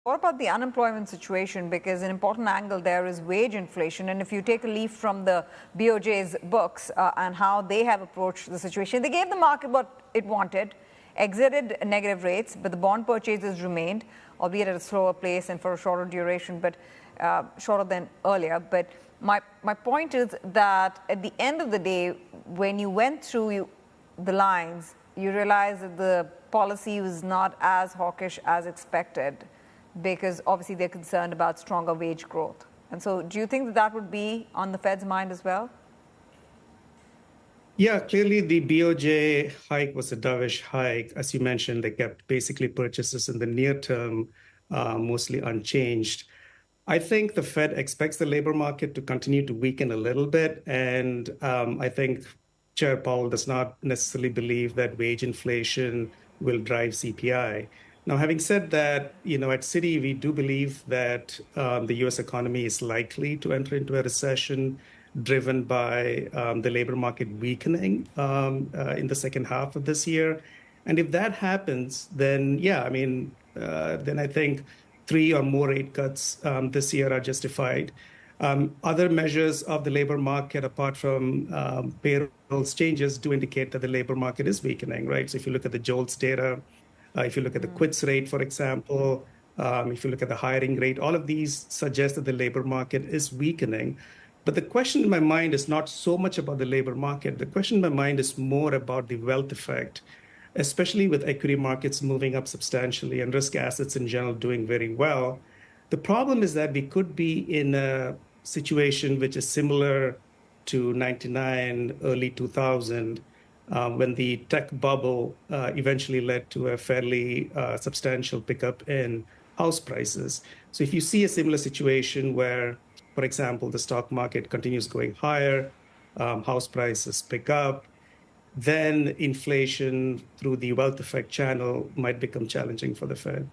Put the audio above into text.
What about the unemployment situation? Because an important angle there is wage inflation. And if you take a leaf from the BOJ's books and how they have approached the situation, they gave the market what it wanted, exited negative rates, but the bond purchases remained, albeit at a slower pace and for a shorter duration, but shorter than earlier. But my point is that at the end of the day, when you went through the lines, you realized that the policy was not as hawkish as expected, because obviously they're concerned about stronger wage growth. And so do you think that that would be on the Fed's mind as well? Yeah, clearly the BOJ hike was a dovish hike. As you mentioned, they kept basically purchases in the near term mostly unchanged. I think the Fed expects the labor market to continue to weaken a little bit. And I think Chair Powell does not necessarily believe that wage inflation will drive CPI. Now, having said that, at Citi, we do believe that the U.S. economy is likely to enter into a recession driven by the labor market weakening in the second half of this year. And if that happens, then, then I think 3 or more rate cuts this year are justified. Other measures of the labor market, apart from payrolls changes, do indicate that the labor market is weakening, right? So if you look at the JOLTS data, if you look at the quits rate, for example, if you look at the hiring rate, all of these suggest that the labor market is weakening. But the question in my mind is not so much about the labor market. The question in my mind is more about the wealth effect, especially with equity markets moving up substantially and risk assets in general doing very well. The problem is that we could be in a situation which is similar to 99, early 2000, when the tech bubble eventually led to a fairly substantial pickup in house prices. So if you see a similar situation where, for example, the stock market continues going higher, house prices pick up, then inflation through the wealth effect channel might become challenging for the Fed.